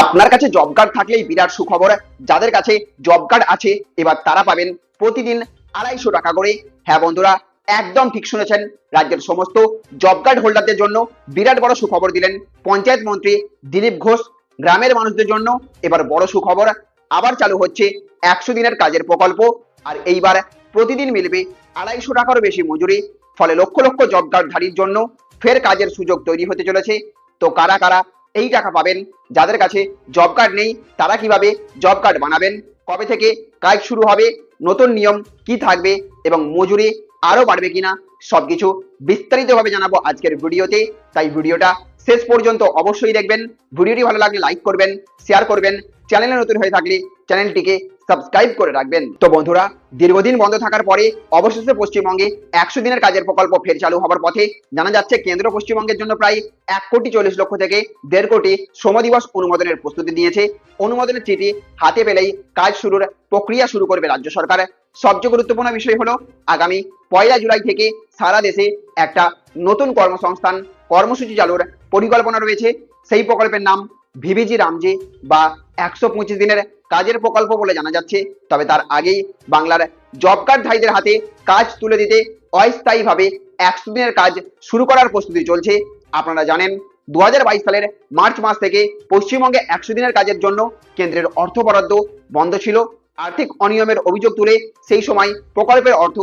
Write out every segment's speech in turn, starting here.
আপনার কাছে job card থাকলেই বিরাট সুখবর। যাদের কাছে জব কার্ড আছে এবার তারা পাবেন প্রতিদিন 250 টাকা করে। হ্যাঁ বন্ধুরা, একদম ঠিক শুনেছেন, রাজ্যের সমস্ত জব কার্ড হোল্ডারদের জন্য বিরাট বড় সুখবর দিলেন পঞ্চায়েত মন্ত্রী দিলীপ ঘোষ। গ্রামের মানুষদের জন্য এবার বড় সুখবর, আবার চালু হচ্ছে 100 দিনের কাজের প্রকল্প। আর এইবার প্রতিদিন মিলবে 250 টাকারও বেশি মজুরি। ফলে লক্ষ লক্ষ জব কার্ডধারীর জন্য ফের কাজের সুযোগ তৈরি হতে চলেছে। তো কারা কারা এই টাকা পাবেন? যাদের কাছে জব কার্ড নেই তারা কিভাবে জব কার্ড বানাবেন, কবে থেকে কাজ শুরু হবে, নতুন নিয়ম কি থাকবে এবং মজুরি আরো বাড়বে কিনা, সবকিছু বিস্তারিতভাবে জানাবো আজকের ভিডিওতে। তাই ভিডিওটা শেষ পর্যন্ত অবশ্যই দেখবেন। ভিডিওটি ভালো লাগলে লাইক করবেন, শেয়ার করবেন, চ্যানেলে নতুন হয়ে থাকলে চ্যানেলটিকে সাবস্ক্রাইব করে রাখবেন। তো বন্ধুরা, দীর্ঘদিন বন্ধ থাকার পরে অবশেষে পশ্চিমবঙ্গে 100 দিনের কাজের প্রকল্প ফের চালু হবার পথে। জানা যাচ্ছে কেন্দ্র পশ্চিমবঙ্গের জন্য প্রায় 1,40,00,000 থেকে 1.5 কোটি শ্রম দিবস অনুমোদনের প্রস্তুতি নিয়েছে। অনুমোদনের চিঠি হাতে পেলেই কাজ শুরুর প্রক্রিয়া শুরু করবে রাজ্য সরকার। সবচেয়ে গুরুত্বপূর্ণ বিষয় হলো আগামী 1 জুলাই থেকে সারা দেশে একটা নতুন কর্মসংস্থান কর্মসূচি চালুর পরিকল্পনা রয়েছে। সেই প্রকল্পের নাম ভিভিজি রামজি বা 125 দিনের কাজের প্রকল্প বলে জানা যাচ্ছে। তবে তার আগেই বাংলার জব কার্ডধারীদের হাতে কাজ তুলে দিতে অস্থায়ীভাবে 100 দিনের কাজ শুরু করার প্রস্তুতি চলছে। আপনারা জানেন 2022 সালের মার্চ মাস থেকে পশ্চিমবঙ্গে 100 দিনের কাজের জন্য কেন্দ্রের অর্থ বরাদ্দ বন্ধ ছিল। আর্থিক অনিয়মের অভিযোগ তুলে সেই সময় প্রকল্পের অর্থ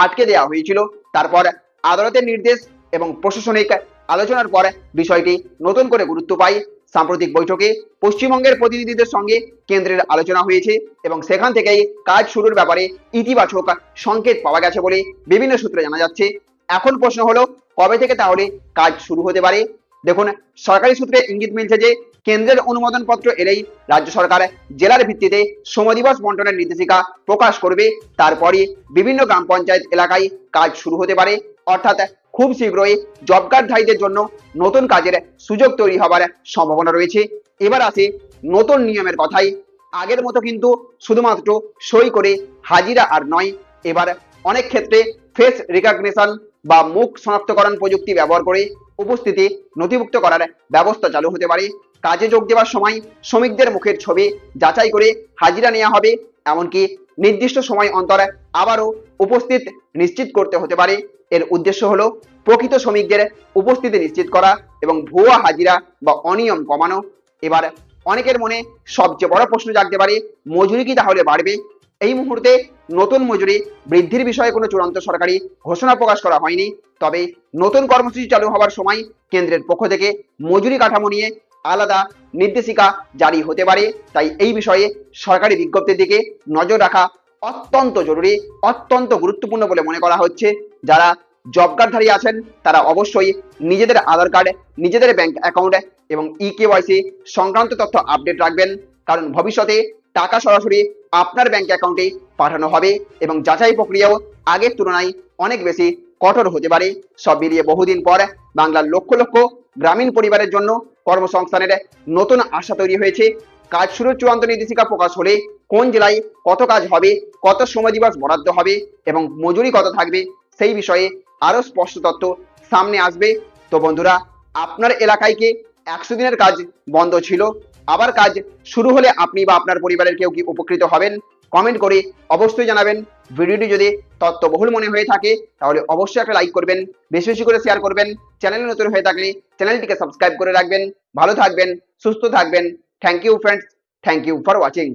আটকে দেওয়া হয়েছিল। তারপর আদালতের নির্দেশ এবং প্রশাসনিক আলোচনার পর বিষয়টি নতুন করে গুরুত্ব পায়। সাম্প্রতিক বৈঠকে পশ্চিমবঙ্গের প্রতিনিধিদের সঙ্গে কেন্দ্রের আলোচনা হয়েছে এবং সেখান থেকেই কাজ শুরুর ব্যাপারে ইতিবাচক সংকেত পাওয়া গেছে বলে বিভিন্ন সূত্রে জানা যাচ্ছে। এখন প্রশ্ন হলো কবে থেকে তাহলে কাজ শুরু হতে পারে। দেখুন, সরকারি সূত্রে ইঙ্গিত মিলছে যে কেন্দ্রের অনুমোদন পত্র এলেই রাজ্য সরকার জেলার ভিত্তিতে শ্রম দিবস বন্টনের নির্দেশিকা প্রকাশ করবে। তারপরে বিভিন্ন গ্রাম পঞ্চায়েত এলাকায় কাজ শুরু হতে পারে। অর্থাৎ খুব শীঘ্রই জব কার্ডধারীদের জন্য নতুন কাজের সুযোগ তৈরি হবার সম্ভাবনা রয়েছে। এবার আসে নতুন নিয়মের কথাই। আগের মতো কিন্তু শুধুমাত্র সই করে হাজিরা আর নয়, এবার অনেক ক্ষেত্রে ফেস রিকগনিশন বা মুখ শনাক্তকরণ প্রযুক্তি ব্যবহার করে উপস্থিতি নথিভুক্ত করার ব্যবস্থা চালু হতে পারে। কাজে যোগ দেওয়ার সময় শ্রমিকদের মুখের ছবি যাচাই করে হাজিরা নেওয়া হবে। এমনকি নির্দিষ্ট সময় অন্তর আবারও উপস্থিত নিশ্চিত করতে হতে পারে। এর উদ্দেশ্য হলো প্রকৃত শ্রমিকদের উপস্থিতি নিশ্চিত করা এবং ভুয়া হাজিরা বা অনিয়ম কমানো। এবার অনেকের মনে সবচেয়ে বড় প্রশ্ন জাগতে পারে, মজুরি কি তাহলে বাড়বে? এই মুহূর্তে নতুন মজুরি বৃদ্ধির বিষয়ে কোনো চূড়ান্ত সরকারি ঘোষণা প্রকাশ করা হয়নি। তবে নতুন কর্মসূচি চালু হওয়ার সময় কেন্দ্রের পক্ষ থেকে মজুরি কাঠামো নিয়ে আলাদা নির্দেশিকা জারি হতে পারে। তাই এই বিষয়ে সরকারি বিজ্ঞপ্তির দিকে নজর রাখা অত্যন্ত জরুরি, অত্যন্ত গুরুত্বপূর্ণ বলে মনে করা হচ্ছে। যারা জব কার্ডধারী আছেন তারা অবশ্যই নিজেদের আধার কার্ড, নিজেদের ব্যাংক অ্যাকাউন্ট এবং ইকেওয়াইসি সংক্রান্ত তথ্য আপডেট রাখবেন। কারণ ভবিষ্যতে টাকা সরাসরি আপনার ব্যাংক অ্যাকাউন্টে পাঠানো হবে এবং যাচাই প্রক্রিয়াও আগের তুলনায় অনেক বেশি কঠোর হতে পারে। সব মিলিয়ে বহুদিন পর বাংলার লক্ষ লক্ষ গ্রামীণ পরিবারের জন্য কর্মসংস্থানের নতুন আশা তৈরি হয়েছে। কাজ শুরুর চূড়ান্ত নির্দেশিকা প্রকাশ হলে কোন জেলায় কত কাজ হবে, কত শ্রম দিবস বরাদ্দ হবে এবং মজুরি কত থাকবে সেই বিষয়ে আরো স্পষ্ট তথ্য সামনে আসবে। তো বন্ধুরা, আপনার এলাকায় কি 100 দিনের কাজ বন্ধ ছিল, আবার কাজ শুরু হলে আপনি বা আপনার পরিবারের কেউ কি উপকৃত হবেন? কমেন্ট করে অবশ্যই জানাবেন। ভিডিওটি যদি তথ্যবহুল মনে হয়ে থাকে তাহলে অবশ্যই একটা লাইক করবেন, বেশি বেশি করে শেয়ার করবেন। চ্যানেলে নতুন হয়ে থাকলে চ্যানেলটিকে সাবস্ক্রাইব করে রাখবেন। ভালো থাকবেন, সুস্থ থাকবেন। Thank you friends, thank you for watching.